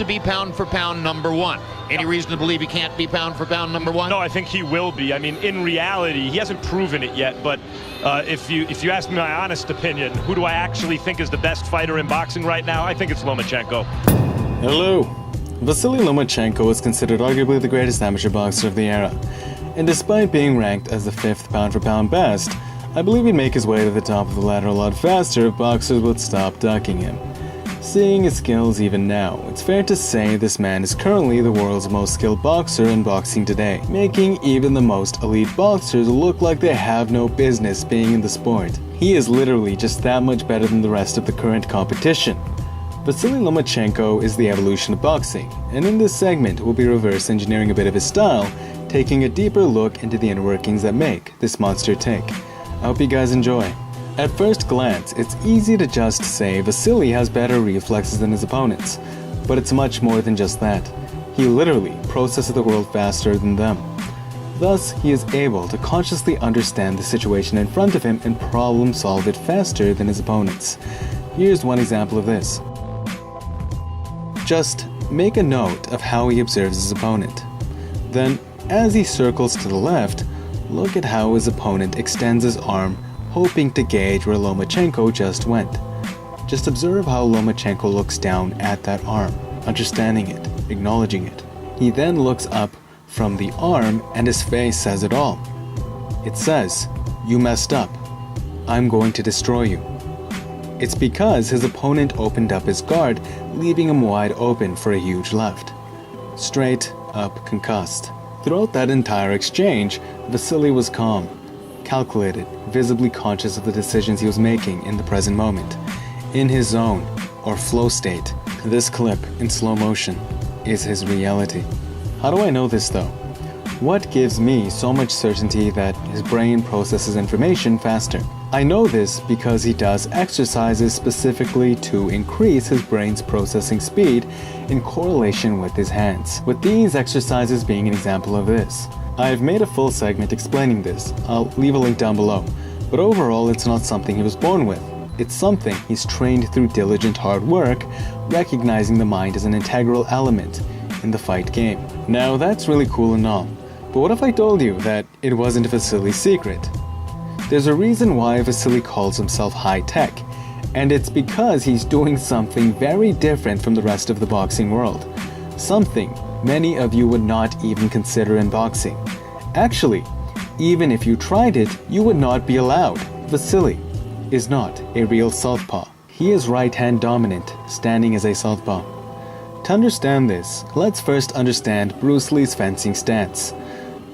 to be pound for pound number one. Any reason to believe he can't be pound for pound number one? No, I think he will be. I mean, in reality, he hasn't proven it yet, but if you ask me my honest opinion, who do I actually think is the best fighter in boxing right now? I think it's Lomachenko. Hello. Vasily Lomachenko is considered arguably the greatest amateur boxer of the era. And despite being ranked as the 5th pound-for-pound best, I believe he'd make his way to the top of the ladder a lot faster if boxers would stop ducking him. Seeing his skills even now, it's fair to say this man is currently the world's most skilled boxer in boxing today, making even the most elite boxers look like they have no business being in the sport. He is literally just that much better than the rest of the current competition. Vasily Lomachenko is the evolution of boxing, and in this segment we'll be reverse engineering a bit of his style, taking a deeper look into the inner workings that make this monster tick. I hope you guys enjoy. At first glance, it's easy to just say Vasily has better reflexes than his opponents, but it's much more than just that. He literally processes the world faster than them. Thus, he is able to consciously understand the situation in front of him and problem solve it faster than his opponents. Here's one example of this. Just make a note of how he observes his opponent. Then, as he circles to the left, look at how his opponent extends his arm, hoping to gauge where Lomachenko just went. Just observe how Lomachenko looks down at that arm, understanding it, acknowledging it. He then looks up from the arm and his face says it all. It says, "You messed up. I'm going to destroy you." It's because his opponent opened up his guard, leaving him wide open for a huge left. Straight up concussed. Throughout that entire exchange, Vasily was calm, calculated, visibly conscious of the decisions he was making in the present moment. In his zone, or flow state, this clip, in slow motion, is his reality. How do I know this though? What gives me so much certainty that his brain processes information faster? I know this because he does exercises specifically to increase his brain's processing speed in correlation with his hands, with these exercises being an example of this. I've made a full segment explaining this. I'll leave a link down below. But overall, it's not something he was born with. It's something he's trained through diligent hard work, recognizing the mind as an integral element in the fight game. Now that's really cool and all, but what if I told you that it wasn't Vasily's secret? There's a reason why Vasily calls himself high-tech, and it's because he's doing something very different from the rest of the boxing world. Something many of you would not even consider in boxing. Actually, even if you tried it, you would not be allowed. Vasily is not a real southpaw. He is right-hand dominant, standing as a southpaw. To understand this, let's first understand Bruce Lee's fencing stance.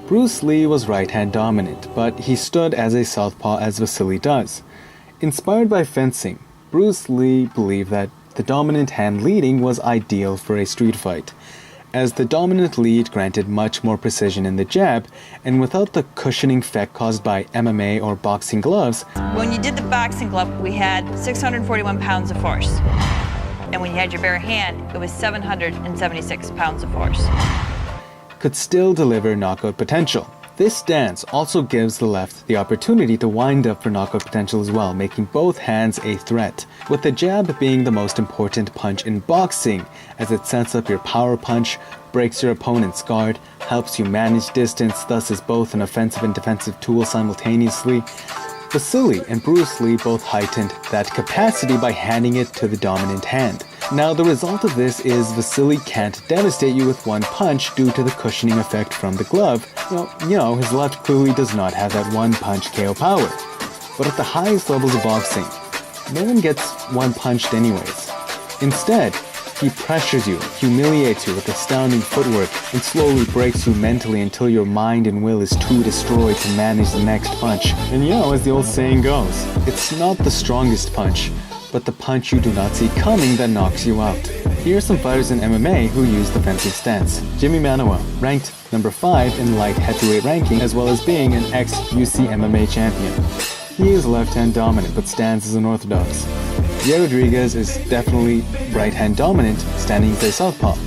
Bruce Lee was right-hand dominant, but he stood as a southpaw as Vasily does. Inspired by fencing, Bruce Lee believed that the dominant hand leading was ideal for a street fight, as the dominant lead granted much more precision in the jab, and without the cushioning effect caused by MMA or boxing gloves. When you did the boxing glove, we had 641 pounds of force. And when you had your bare hand, it was 776 pounds of force. Could still deliver knockout potential. This stance also gives the left the opportunity to wind up for knockout potential as well, making both hands a threat, with the jab being the most important punch in boxing, as it sets up your power punch, breaks your opponent's guard, helps you manage distance, thus is both an offensive and defensive tool simultaneously. Vasily and Bruce Lee both heightened that capacity by handing it to the dominant hand. Now the result of this is Vasily can't devastate you with one punch due to the cushioning effect from the glove. Well, his left clearly does not have that one punch KO power. But at the highest levels of boxing, no one gets one punched anyways. Instead, he pressures you, humiliates you with astounding footwork, and slowly breaks you mentally until your mind and will is too destroyed to manage the next punch. And as the old saying goes, it's not the strongest punch, but the punch you do not see coming that knocks you out. Here are some fighters in MMA who use the fencing stance. Jimmy Manuwa, ranked number 5 in light heavyweight ranking, as well as being an ex-UC MMA champion. He is left-hand dominant, but stands as an orthodox. Yair Rodriguez is definitely right-hand dominant, standing as a southpaw.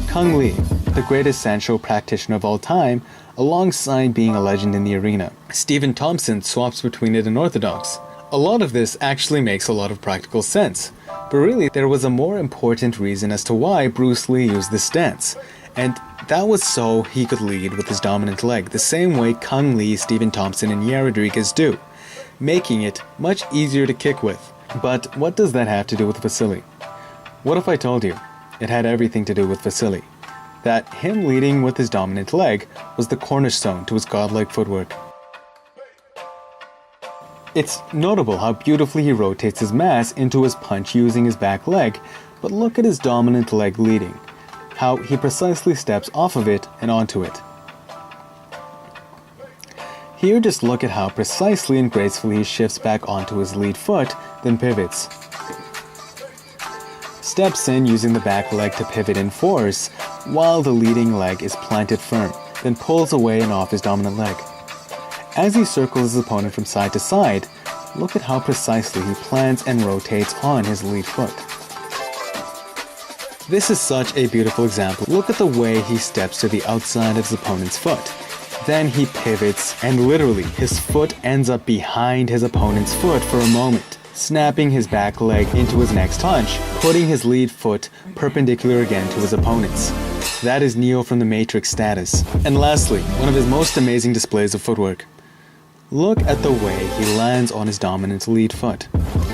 Kung Lee, the greatest Sancho practitioner of all time, alongside being a legend in the arena. Stephen Thompson swaps between it and orthodox. A lot of this actually makes a lot of practical sense. But really, there was a more important reason as to why Bruce Lee used this stance. And that was so he could lead with his dominant leg, the same way Kung Lee, Stephen Thompson, and Yair Rodriguez do, making it much easier to kick with. But what does that have to do with Vasily? What if I told you it had everything to do with Vasily? That him leading with his dominant leg was the cornerstone to his godlike footwork. It's notable how beautifully he rotates his mass into his punch using his back leg, but look at his dominant leg leading, how he precisely steps off of it and onto it. Here just look at how precisely and gracefully he shifts back onto his lead foot, then pivots. Steps in using the back leg to pivot in force, while the leading leg is planted firm, then pulls away and off his dominant leg. As he circles his opponent from side to side, look at how precisely he plants and rotates on his lead foot. This is such a beautiful example. Look at the way he steps to the outside of his opponent's foot. Then he pivots, and literally his foot ends up behind his opponent's foot for a moment, snapping his back leg into his next punch, putting his lead foot perpendicular again to his opponent's. That is Neo from the Matrix status. And lastly, one of his most amazing displays of footwork. Look at the way he lands on his dominant lead foot.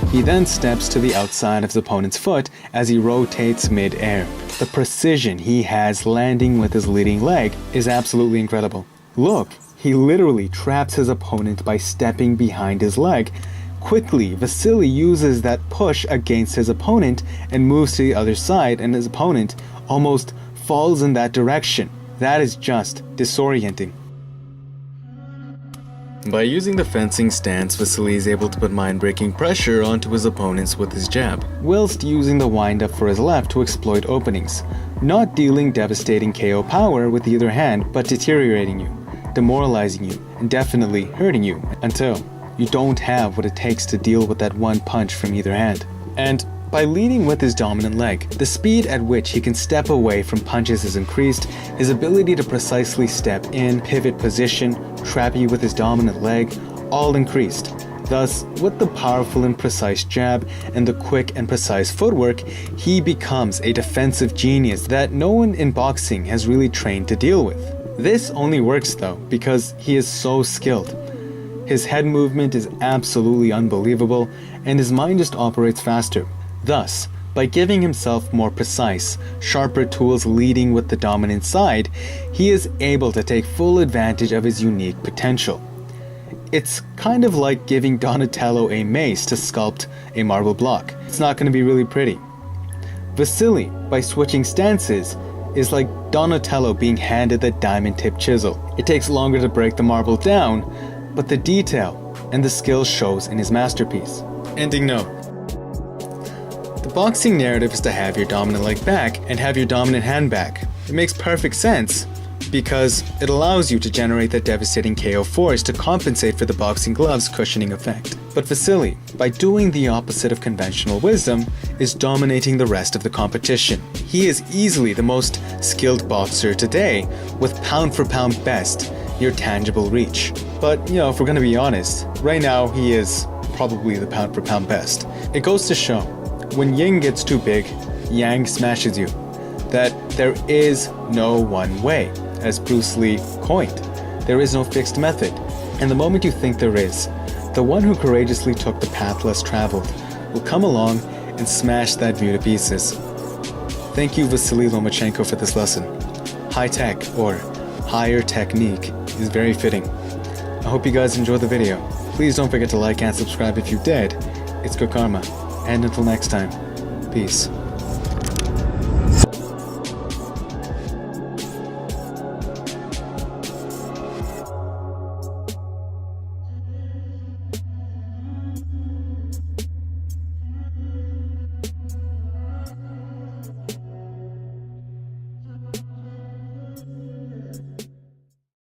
He then steps to the outside of his opponent's foot as he rotates mid-air. The precision he has landing with his leading leg is absolutely incredible. Look, he literally traps his opponent by stepping behind his leg. Quickly, Vasily uses that push against his opponent and moves to the other side, and his opponent almost falls in that direction. That is just disorienting. By using the fencing stance, Vasily is able to put mind-breaking pressure onto his opponents with his jab, whilst using the wind-up for his left to exploit openings, not dealing devastating KO power with either hand, but deteriorating you, demoralizing you, and definitely hurting you until you don't have what it takes to deal with that one punch from either hand. And by leading with his dominant leg, the speed at which he can step away from punches is increased, his ability to precisely step in, pivot position, trap you with his dominant leg, all increased. Thus, with the powerful and precise jab and the quick and precise footwork, he becomes a defensive genius that no one in boxing has really trained to deal with. This only works though because he is so skilled. His head movement is absolutely unbelievable, and his mind just operates faster. Thus, by giving himself more precise, sharper tools leading with the dominant side, he is able to take full advantage of his unique potential. It's kind of like giving Donatello a mace to sculpt a marble block. It's not going to be really pretty. Vasily, by switching stances, is like Donatello being handed the diamond-tipped chisel. It takes longer to break the marble down, but the detail and the skill shows in his masterpiece. Ending note. The boxing narrative is to have your dominant leg back and have your dominant hand back. It makes perfect sense because it allows you to generate that devastating KO force to compensate for the boxing glove's cushioning effect. But Vasily, by doing the opposite of conventional wisdom, is dominating the rest of the competition. He is easily the most skilled boxer today, with pound-for-pound best, near tangible reach. But, if we're gonna be honest, right now he is probably the pound-for-pound best. It goes to show, when yin gets too big, yang smashes you. That there is no one way, as Bruce Lee coined. There is no fixed method. And the moment you think there is, the one who courageously took the path less traveled will come along and smash that view to pieces. Thank you, Vasily Lomachenko, for this lesson. High tech, or higher technique, is very fitting. I hope you guys enjoyed the video. Please don't forget to like and subscribe if you did. It's good karma. And until next time, peace.